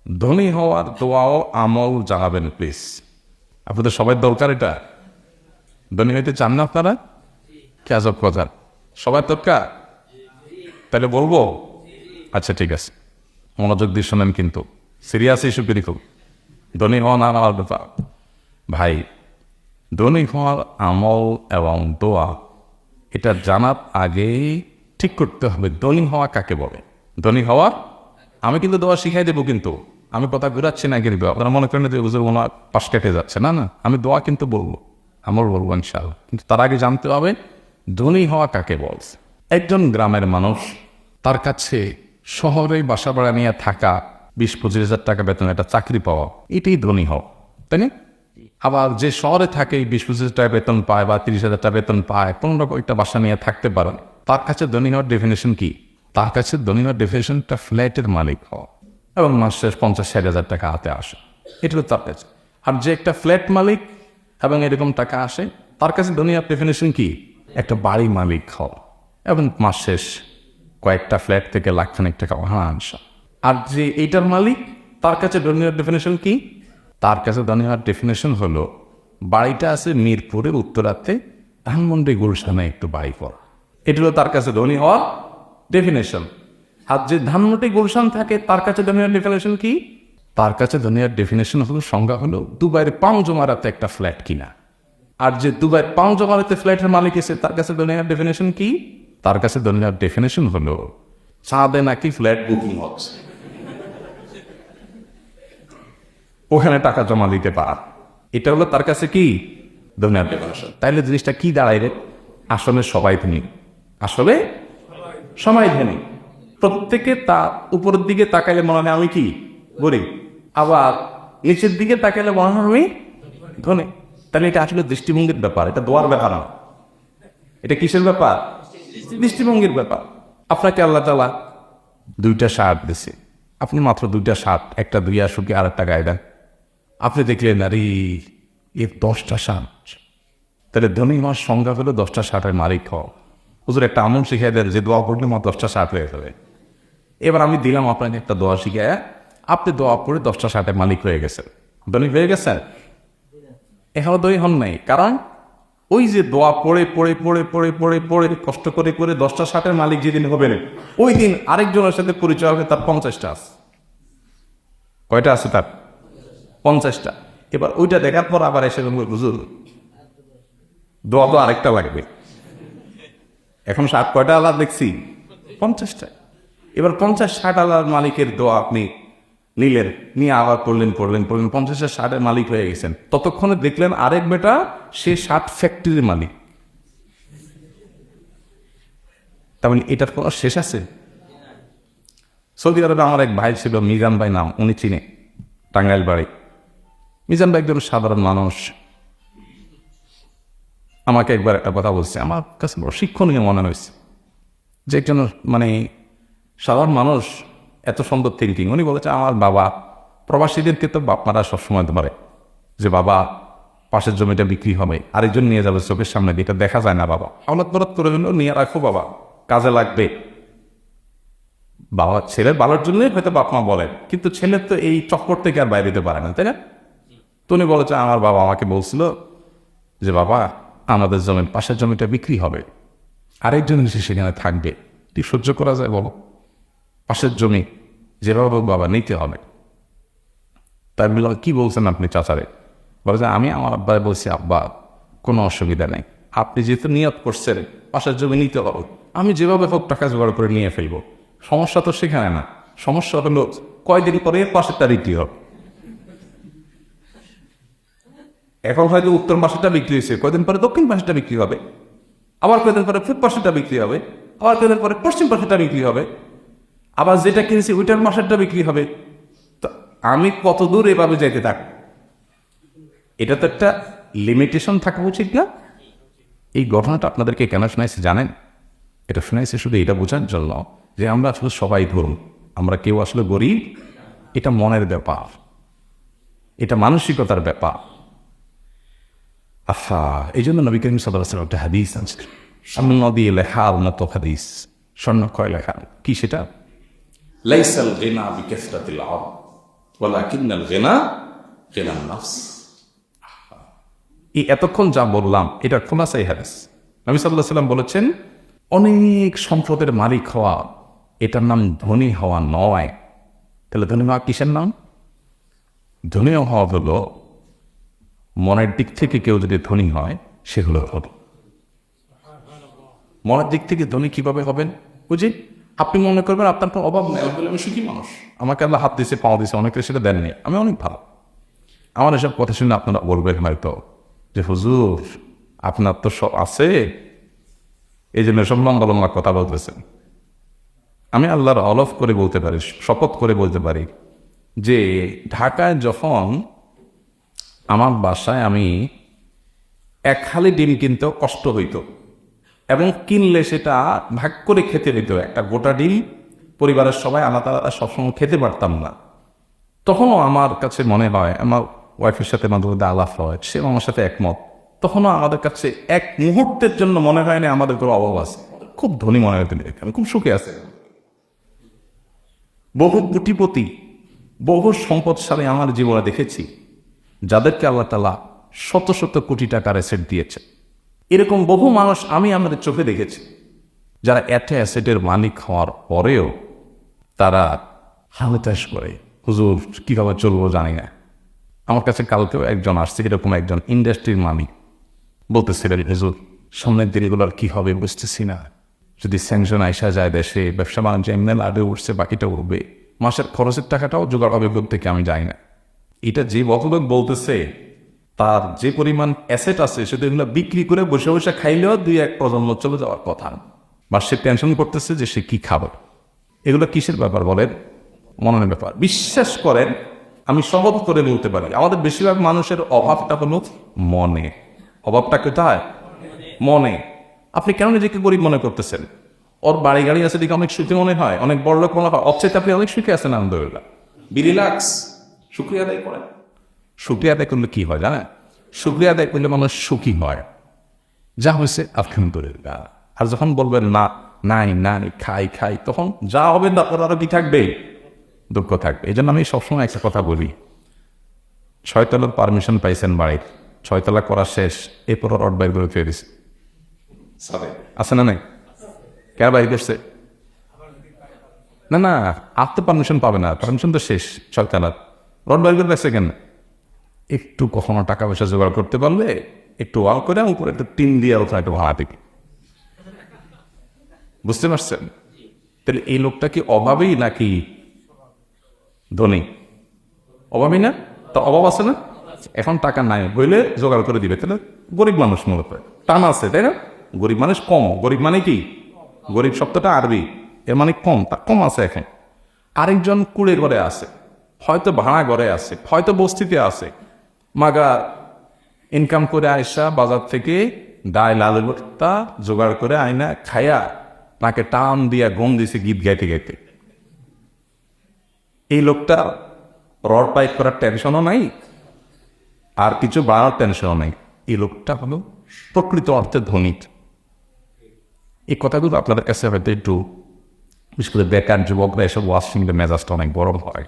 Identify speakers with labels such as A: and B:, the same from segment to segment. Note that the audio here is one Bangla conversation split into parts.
A: ধনী হওয়ার দোয়াও আমল জানাবেন প্লিজ। আপনাদের সবাই দরকার এটা। ধনী হইতে চান না আপনারা? ক্যাজব কথা, সবার দরকার। তাহলে বলবো? আচ্ছা ঠিক আছে, মনোযোগ দিয়ে শোনেন কিন্তু, সিরিয়াস ইস্যু কিন্তু। ধনী হওয়া না হওয়ার ব্যাপার ভাই, ধনী হওয়ার আমল এবং দোয়া এটা জানার আগেই ঠিক করতে হবে ধনী হওয়া কাকে বলে। ধনী হওয়া, আমি কিন্তু দোয়া শিখাই দেবো, কিন্তু আমি কথা ঘুরাচ্ছি না কিন্তু আপনারা মনে করেন যে বুঝে মনে পাশ কেটে যাচ্ছে, না না, আমি দোয়া কিন্তু বলবো, আমল বলবো ইনশাআল্লাহ। কিন্তু তার আগে জানতে হবে ধনী হওয়া কাকে বলছে। একজন গ্রামের মানুষ, তার কাছে শহরে বাসা ভাড়া নিয়ে থাকা, 20-25 হাজার টাকা বেতন একটা চাকরি পাওয়া, এটাই ধনী হওয়া, তাই না? আবার যে শহরে থাকে 20-25 হাজার টাকা বেতন পায় বা 30 হাজার টাকা বেতন পায়, কোনো রকম একটা বাসা নিয়ে থাকতে পারে, তার কাছে ধনী হওয়ার ডেফিনেশন কি? তার কাছে ধনী হওয়ার ডেফিনেশনটা ফ্ল্যাটের মালিক হওয়া এবং মাসে 50-60 হাজার টাকা হাতে আসে, এটা হলো তার কাছে। আর যে একটা ফ্ল্যাট মালিক এবং এরকম টাকা আসে, তার কাছে ধনী হওয়ার ডেফিনেশন কি? একটা বাড়ি মালিক হওয়া এবং মাস শেষ কয়েকটা ফ্ল্যাট থেকে লাখখানেক টাকা ভাড়া আসা। আর যে এইটার মালিক, তার কাছে ধনী হওয়ার ডেফিনেশন কি? তার কাছে ধনী হওয়ার ডেফিনেশন হলো বাড়িটা আছে মিরপুরে উত্তরাতে, ধানমন্ডি গুলশানে একটু বাড়ি করা, এটা হলো তার কাছে ধনী হওয়ার ডেফিনেশন। আর যে ধানমন্ডি গুলশান থাকে, তার কাছে ধনী হওয়ার ডেফিনেশন কি? তার কাছে ধনী হওয়ার ডেফিনেশন হলো, সংজ্ঞা হলো দুবাইয়ের পাঁচজমারাতে একটা ফ্ল্যাট কিনা। আর যে দুবাইয়ের পাঁচজমারাতে ফ্ল্যাটের মালিক এসে, তার কাছে ধনী হওয়ার ডেফিনেশন কি? তার কাছে ধনী হওয়ার ডেফিনেশন হলো চাঁদে নাকি ফ্ল্যাট বুকিং হচ্ছে, ওখানে টাকা জমা দিতে পার, এটা হলো তার কাছে কি? ধনী হওয়ার ডেফিনেশন। তাইলে জিনিসটা কি দাঁড়ায় রে? আসলে সবাই ধনী, আসলে সবাই ধনী। প্রত্যেকে তার উপরের দিকে তাকাইলে মনে হয় আমি কি গরিব, আবার নিচের দিকে তাকাইলে মনে হয় আমি ধনী। তাহলে এটা আসলে দৃষ্টিভঙ্গির ব্যাপার, এটা দোয়ার ব্যাপার না। এটা কিসের ব্যাপার? দৃষ্টিভঙ্গির ব্যাপার। আপনাকে আল্লাহ তাআলা 2টা শার্ট দিছে, আপনি মাত্র 2টা শার্ট, একটা ধুইয়া শুকিয়ে আর একটা গায়ে দেন, আপনি দেখলেন আরে এর 10টা শার্ট। তাহলে ধনী হওয়ার সংজ্ঞা হলো 10টা শার্টের মালিক হওয়া। হুজুর একটা আমল শিখিয়ে দেন যে দোয়া পড়লে আমার 10টা শার্ট হয়ে যাবে। এবার আমি দিলাম আপনাকে একটা দোয়া শিখিয়ে, আপনি দোয়া পড়ে 10টা শার্টের মালিক হয়ে গেছেন, ধনী হয়ে গেছেন। এখনো ধনী হন নাই, কারণ ওই যে দোয়া পড়ে পড়ে পড়ে পড়ে পড়ে পড়ে কষ্ট করে করে 10টা শার্টের মালিক যেদিন হবেন, ওই দিন আরেকজনের সাথে পরিচয় হবে, তার 50টা আছে। কয়টা আছে তার? 50টা। এবার ওইটা দেখার পর আবার এসে হুজুর দোয়া তো আরেকটা লাগবে, এখন শার্ট কয়টা আল্লাহ দেখছি? 50টা। এবার 50-60 আল্লাহর মালিকের দোয়া আপনি নিলেন, নিয়ে আবার পড়লেন 50টা শার্টের মালিক হয়ে গেছেন। ততক্ষণে দেখলেন আরেক বেটা সে শার্ট ফ্যাক্টরির মালিক। তার মানে এটার কোনো শেষ আছে? সৌদি আরবে আমার এক ভাই ছিল, মিজান ভাই নাম, উনি চিনে, টাঙ্গাইল বাড়ি। মিজান ভাই একজন সাধারণ মানুষ। আমাকে একবার একটা কথা বলছে, আমার কাছে বড় শিক্ষণীয় মনে হয়েছে, যে একজন মানে সাধারণ মানুষ, এত সুন্দর থিঙ্কিং। উনি বলেছে, আমার বাবা, প্রবাসীদেরকে তো বাপ মারা সবসময় ধরে যে বাবা পাশের জমিটা বিক্রি হবে, আরেকজন নিয়ে যাবে চোখের সামনে দিয়ে, এটা দেখা যায় না, বাবা আওলাদ বরাদ করে হলেও নিয়ে রাখো, বাবা কাজে লাগবে। বাবা ছেলের ভালোর জন্যই হয়তো বাপ মা বলেন, কিন্তু ছেলের তো এই চক্কর থেকে আর বাইরে দিতে পারে না, তাই না? তো উনি বলেছে, আমার বাবা আমাকে বলছিল যে বাবা আমাদের জমির পাশের জমিটা বিক্রি হবে, আরেকজন এসে সেখানে থাকবে, কি সহ্য করা যায় বলো? পাশের জমি যেভাবে বাবা নিতে হবে। তাই বললাম, কি বলছেন আপনি চাচারে? বলছে, আমি আমার আব্বাই বলছি, আব্বা কোনো অসুবিধা নেই, আপনি যেহেতু নিয়ত করছেন পাশের জমি নিতে হবে, আমি যেভাবে হোক টাকা জোগাড় করে নিয়ে ফেলবো। সমস্যা তো সেখানে না, সমস্যা হলো কয়দিন পরে পাশেরটা বিক্রি হবে। এখন হয়তো উত্তর পাশেরটা বিক্রি হয়েছে, কয়দিন পরে দক্ষিণ পাশেরটা বিক্রি হবে, আবার কয়দিন পরে পূর্ব পাশেরটা বিক্রি হবে, আবার কয়দিন পরে পশ্চিম পাশেরটা বিক্রি হবে, আবার যেটা কিনেছি ওইটার মাসেরটা বিক্রি হবে। তো আমি কত দূর এভাবে যেতে থাক? এটা তো একটা লিমিটেশন থাকা উচিত না? এই ঘটনাটা আপনাদেরকে কেন শোনাইছে জানেন? এটা শোনাইছে শুধু এটা বোঝার জন্য যে আমরা আসলে সবাই ধরুন, আমরা কেউ আসলে গরিব, এটা মনের ব্যাপার, এটা মানসিকতার ব্যাপার। আচ্ছা, এই জন্য নবী করিম সাল্লাল্লাহু আলাইহি ওয়াসাল্লাম একটা হাদিস আছে, সামনে নদী লেখা উন্নত হাদিস, স্বর্ণক্ষয় লেখা, কি সেটা? লাইসাল গিনা বিকাসরাতিল আরব, ওয়ালাকিন্নাল গিনা গিনান নাফস। এই এতক্ষণ যা বললাম এটা খোলাসাই হাদিস। নবী সাল্লাল্লাহু আলাইহি ওয়াসাল্লাম বলেছেন, অনেক সম্পদের মালিক হওয়া এটার নাম ধনী হওয়া নয়। তাহলে ধনী হওয়া কিসের নাম? ধনী হওয়া হলো মনের দিক থেকে কেউ যদি ধনী হয় সে হলো ধনী। মনের দিক থেকে ধনী কিভাবে হবেন? বুঝি আপনি মনে করবেন আপনার কোনো অভাব নেই, আমি সুখী মানুষ, আমাকে আল্লাহ হাত দিয়েছে, পাও দিয়েছে, অনেকে সেটা দেননি, আমি অনেক ভালো। আমার এসব কথা শুনে আপনারা বলবেন হয়তো যে হুজুর আপনার তো সব আছে, এই জন্য সব লম্বা লম্বা কথা বলতেছেন। আমি আল্লাহর অলফ করে বলতে পারি, শপথ করে বলতে পারি যে ঢাকায় যখন আমার বাসায় আমি এক হালি ডিম কিনতেও কষ্ট হইতো, এবং কিনলে সেটা ভাগ করে খেতে হইতো। একটা গোটা ডিম পরিবারের সবাই আলাদা আলাদা সবসময় খেতে পারতাম না। তখনও আমার কাছে মনে হয়, আমার ওয়াইফের সাথে মাঝে মধ্যে আলাপ হয়, সে আমার সাথে একমত, তখনও আমাদের কাছে এক মুহূর্তের জন্য মনে হয় না আমাদের কোনো অভাব আছে, খুব ধনী মনে হয়, আমি খুব সুখে আছে। বহু কোটিপতি, বহু সম্পদশালী আমার জীবনে দেখেছি যাদেরকে আল্লাহ তাআলা শত শত কোটি টাকার অ্যাসেট দিয়েছে। এরকম বহু মানুষ আমি আমাদের চোখে দেখেছি যারা এত অ্যাসেটের মালিক হওয়ার পরেও তারা হালতাস করে, হুজুর কীভাবে চলবো জানি না। আমার কাছে কালকেও একজন আসছে, এরকম একজন ইন্ডাস্ট্রির মালিক, বলতেছিলেন হুজুর সামনের দিনগুলোর কী হবে বুঝতেছি না, যদি স্যাংশন আইসা যায় দেশে, ব্যবসা বাণিজ্য এমনি লাডে উঠছে, বাকিটা উঠবে, মাসের খরচের টাকাটাও জোগাড় হবে থেকে আমি যাই না। এটা যে বকলোক বলতেছে তার যে পরিমাণ অ্যাসেট আছে সেটা এগুলো বিক্রি করে বসে বসে খাইলেও 2-1 প্রজন্ম চলে যাওয়ার কথা, বা সে টেনশন করতেছে যে সে কি খাবে। এগুলো কিসের ব্যাপার বলেন? মননের ব্যাপার। বিশ্বাস করেন, আমি শপথ করে বলতে পারি আমাদের বেশিরভাগ মানুষের অভাবটা হলো মনে। অভাবটা কোথায়? মনে। আপনি কেন নিজেকে গরিব মনে করতেছেন? ওর বাড়ি গাড়ি আছে দিকে অনেক সুখী মনে হয়, অনেক বড় লোক মনে হয়, অবচেয়ে আপনি অনেক সুখী আছেন, আলহামদুলিল্লাহ, রিল্যাক্স, শুকরিয়া আদায় করেন। শুকরিয়া আদায় করলে কি হয় জানেন? শুকরিয়া আদায় করলে মানুষ সুখী হয়, যা হয়েছে আলহামদুলিল্লাহ। আর যখন বলবেন না, নাই নাই, খাই খাই, তখন যা হবে তারপর আরো কি থাকবে? দুঃখ থাকবে। এই জন্য আমি সবসময় একটা কথা বলি, 6 তলার পারমিশন পাইছেন বাড়ির, 6 তলা করা শেষ, এরপর রড বাইর করে ফিরে দিছে, আছে না নাই? কেন বাইর করছে? না না, আর তো পারমিশন পাবে না, পারমিশন তো শেষ 6 তলার, রড বাইর করে দিচ্ছে কেন? একটু কখনো টাকা পয়সা জোগাড় করতে পারলে একটু ওয়াল করে উপরে একটা টিন দিয়ে ওঠা, একটু ভাড়া থেকে, বুঝতে পারছেন? তাহলে এই লোকটা কি অভাবী নাকি ধনী? অভাবী না? তো অভাব আছে না? এখন টাকা নাই বইলে জোগাড় করে দিবে, তাহলে গরিব মানুষ মূলত টান আছে, তাই না? গরিব মানুষ কম, গরিব মানে কি? গরিব শব্দটা আরবি, এর মানে কম, তা কম আছে এখন। আরেকজন কুড়ে ঘরে আছে, হয়তো ভাড়া ঘরে আছে, হয়তো বস্তিতে আছে, মাগা ইনকাম করে আয়সা বাজার থেকে ডাল আলু ভর্তা জোগাড় করে আয়না খায়া তাকে টান দিয়া গম দিছে গীত গাইতে গাইতে। এই লোকটা রড পাইপ করার টেনশনও নাই, আর কিছু বাড়ানোর টেনশনও নাই। এই লোকটা হলো প্রকৃত অর্থে ধনী। এই কথাগুলো আপনাদের কাছে হয়তো একটু, বিশেষ করে বেকার যুবকরা এসব ওয়াজ শুনলে মেজাজটা অনেক গরম হয়,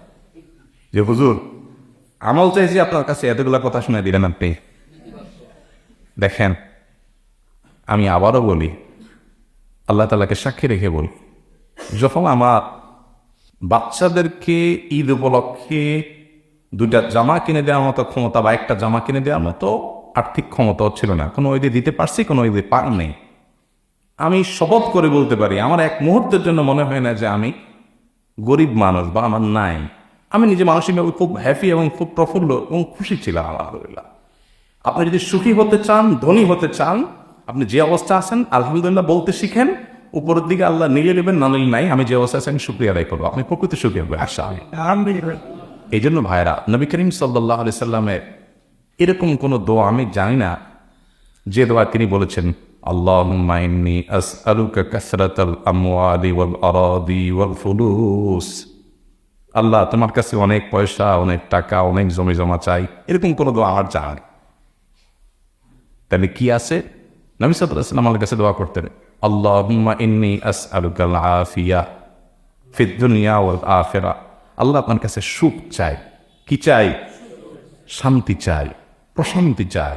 A: যে হুজুর আমল চাইছি আপনার কাছে, এতগুলো কথা শুনে দিলেন আপনি। দেখেন, আমি আবারও বলি, আল্লাহ তাআলাকে সাক্ষী রেখে বলি, যখন আমার বাচ্চাদেরকে ঈদ উপলক্ষে 2টা জামা কিনে দেওয়ার মতো ক্ষমতা, বা একটা জামা কিনে দেওয়ার মতো আর্থিক ক্ষমতাও ছিল না, কোনো ঈদে দিতে পারছি, কোনো ঈদে পারিনি, আমি শপথ করে বলতে পারি আমার এক মুহূর্তের জন্য মনে হয় না যে আমি গরিব মানুষ বা আমার নাই। আমি নিজে মানসিকভাবে খুব হ্যাপি এবং খুব প্রফুল্ল এবং খুশি ছিলাম, আলহামদুলিল্লাহ। আপনি যদি সুখী হতে চান, ধনী হতে চান, আপনি যে অবস্থা আছেন আলহামদুলিল্লাহ বলতে শিখেন, উপরের দিকে আল্লাহ নিয়ে নেবেন, না নিলে নাই, আমি যে অবস্থা আছি আমি শুকরিয়া আদায় করবো, আপনি প্রকৃত সুখী হবে আশা। এই জন্য ভাইরা, নবী করিম সাল্লাল্লাহু আলাইহি সাল্লামের এরকম কোনো দোয়া আমি জানি না যে দোয়া তিনি বলেছেন, আল্লাহুম্মা ইন্নী আসআলুকা কাসরাতাল আমওয়ালি ওয়াল আরাদি ওয়াল ফুলুস, আল্লাহ তোমার কাছে অনেক পয়সা, অনেক টাকা, অনেক জমি জমা চাই, এরকম কোনো দোয়া আমার জানা নেই। তাহলে কি আছে? নবী সাল্লাল্লাহু আলাইহি ওয়াসাল্লাম আমাদের কাছে দোয়া করতেন, আল্লাহুম্মা ইন্নী আসআলুকাল আফিয়া ফিদ দুনিয়া ওয়াল আখিরা, আল্লাহ আপনার কাছে সুখ চাই কি চাই? শান্তি চাই, প্রশান্তি চাই,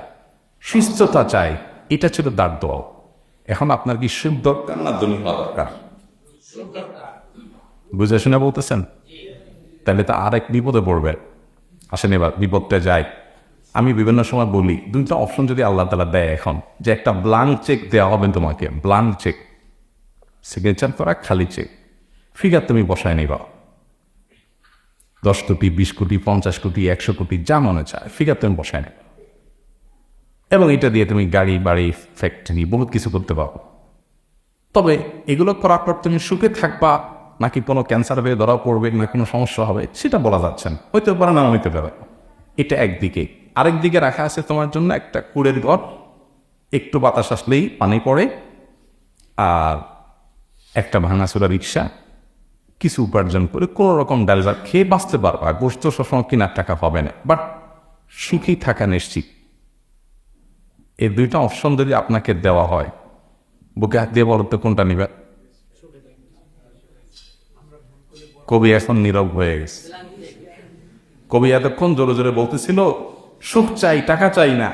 A: সুস্থতা চাই। এটা ছিল তার দোয়া। এখন আপনার কি সুখ দরকার না ধনী হওয়া দরকার? বুঝে শুনে বলতেছেন? তাহলে তো আরেক বিপদে পড়বেন। আসেন এবার বিপদটা যায়। আমি বিভিন্ন সময় বলি, দুইটা অপশন যদি আল্লাহ তাআলা দেয় এখন, যে একটা ব্লাঙ্ক চেক দেওয়া হবে তোমাকে, ব্লাঙ্ক চেক, সিগনেচার করা খালি চেক, ফিগার তুমি বসায় নিবা, 10 কোটি, 20 কোটি, 50 কোটি, 100 কোটি, যা মনে চায় ফিগার তুমি বসায় নেবা, এবং এটা দিয়ে তুমি গাড়ি, বাড়ি, ফ্যাক্টরি, বহুত কিছু করতে পারো। তবে এগুলো করার পর তুমি সুখে থাকবা নাকি কোনো ক্যান্সার হয়ে ধরা পড়বে না কোনো সমস্যা হবে সেটা বলা যাচ্ছে না, হইতে পারে না হইতে পারে। এটা একদিকে। আরেকদিকে রাখা আছে তোমার জন্য একটা কুড়ের ঘর, একটু বাতাস আসলেই পানি পড়ে, আর একটা ভাঙাচোরা রিক্সা, কিছু উপার্জন করে কোনো রকম ডাল ভাত খেয়ে বাঁচতে পারবা। গোস্ত সবসময় কেনার টাকা পাবে না, বাট সুখী থাকা নিশ্চিত। এই দুইটা অপশন যদি আপনাকে দেওয়া হয়, বুকে হাত দিয়ে বলো তো কোনটা নিবে? কবি এখন নীরব হয়ে গেছে। কবি এতক্ষণ জোরে জোরে বলতেছিল সুখ চাই, টাকা চাই না,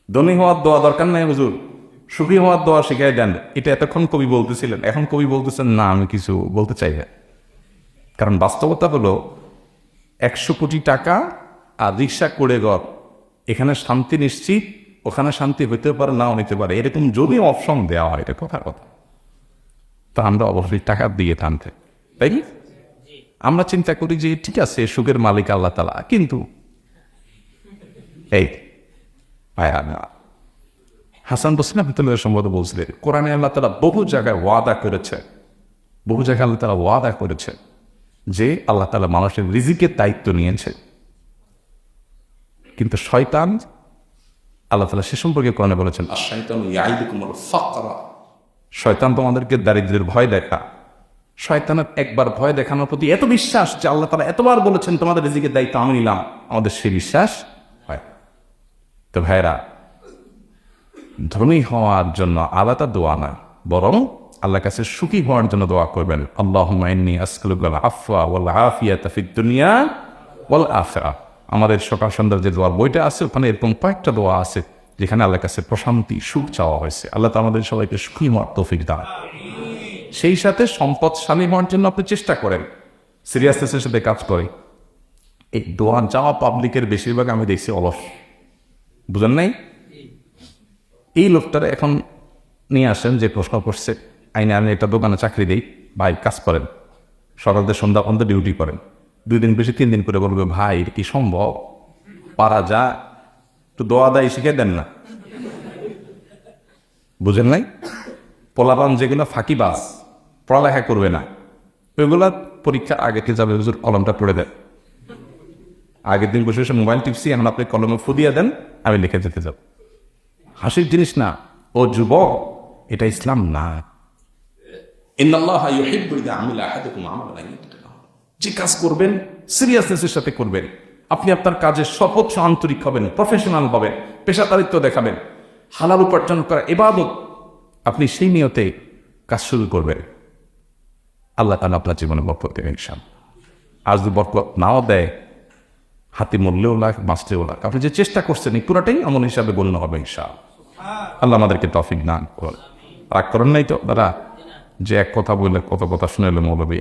A: ধনী হওয়ার দোয়া দরকার নাই হুজুর, সুখী হওয়ার দোয়া শিখাই দেন। এটা এতক্ষণ কবি বলতেছিলেন। এখন কবি বলতেছেন না, আমি কিছু বলতে চাই না। কারণ বাস্তবতা হলো 100 কোটি টাকা আর রিক্সা করে ঘর, এখানে শান্তি নিশ্চিত, ওখানে শান্তি হইতে পারে নাও নিতে পারে। এরকম যদি অপশন দেওয়া হয়, এটা কথার কথা, তা আমরা অবশ্যই টাকা দিয়ে টানতে, তাই কি? আমরা চিন্তা করি যে ঠিক আছে সুখের মালিক আল্লাহ তাআলা, কিন্তু এই হাসান বসরি রাহমাতুল্লাহ সম্ভবত বলছিলেন, কোরআনে আল্লাহ তাআলা বহু জায়গায় ওয়াদা করেছে, বহু জায়গায় আল্লাহ তাআলা ওয়াদা করেছে যে আল্লাহ তাআলা মানুষের রিজিকের দায়িত্ব নিয়েছে। কিন্তু শয়তান, আল্লাহ তাআলা সে সম্পর্কে কোরআনে বলেছেন, আশ-শাইতানু ইয়াইদুকুমুল ফাকরা, শয়তান তোমাদেরকে দারিদ্র্যের ভয় দেখা। শয়তানের একবার ভয় দেখানোর প্রতি এত বিশ্বাস যে আল্লাহ তাআলা এতবার বলেছেন তোমাদের রিজিকের দায়িত্ব আমি নিলাম, আমাদের সেই বিশ্বাস হয়। তো ভাইরা, ধনী হওয়ার জন্য আলাদা দোয়া না, বরং আল্লাহর কাছে সুখী হওয়ার জন্য দোয়া করবেন। আল্লাহুম্মা ইন্নী আসআলুকাল আফওয়া ওয়াল আফিয়াতা ফিদ দুনিয়া ওয়াল আখিরাহ। আমাদের সকাল সন্ধ্যার যে দোয়ার বইটা আছে, ওখানে এরকম কয়েকটা দোয়া আছে যেখানে আল্লাহর কাছে প্রশান্তি, সুখ চাওয়া হয়েছে। আল্লাহ তাআলা আমাদের সবাইকে সুখী হওয়ার তৌফিক দান। সেই সাথে সম্পদশালী হওয়ার জন্য আপনি চেষ্টা করেন, সিরিয়াসনেসের সাথে কাজ করে। এই দোয়া চাওয়া পাবলিকের বেশিরভাগ আমি দেখছি অলস, বুঝেন নাই? এই লোকটারা এখন নিয়ে আসেন যে প্রশ্ন করছে, আইনে আমি একটা দোকানে চাকরি দিই, ভাই কাজ করেন, সকাল থেকে সন্ধ্যা পর্যন্ত ডিউটি করেন, 2 দিন বেশি 3 দিন করে বলবে ভাই এটা কি সম্ভব, পারা যা, একটু দোয়া দায়ী শিখে দেন না। বুঝেন নাই? পোলাপান যেগুলো ফাঁকিবাজ, পড়ালেখা করবে না, ওইগুলা পরীক্ষার আগে থেকে যাবে, হুজুর কলমটা পড়ে দেন। আগের দিন বসে বসে মোবাইল টিপসি, এখন আপনি কলমে ফু দিয়ে দেন, আমি লিখে যেতে যাব। হাসির জিনিস না ও যুবক, এটা ইসলাম না। ইন্নাল্লাহা ইউহিব্বু ইযা আমিলা আহাদুকুম আমালান, যে কাজ করবেন সিরিয়াসনেসের সাথে করবেন। আপনি আপনার কাজে শপথ আন্তরিক হবেন, প্রফেশনাল হবেন, পেশাদারিত্ব দেখাবেন, হালাল উপার্জন করা ইবাদত, আপনি সেই নিয়তে কাজ শুরু করবেন। আল্লাহ তাআলা আপনার জীবনে বরকত দেবেন ইনশাআল্লাহ। আজ যদি বরকত নাও দেয়, হাতে মরলেও লাখ, বাঁচলেও লাখ, আপনি যে চেষ্টা করছেন এই পুরাটাই আমল হিসাবে গণ্য হবে ইনশাআল্লাহ। আল্লাহ আমাদেরকে তৌফিক দান করেন। রাগ করেন নাই তো দাদা, যে এক কথা বললে কত কথা শুনে এলো মৌলবী।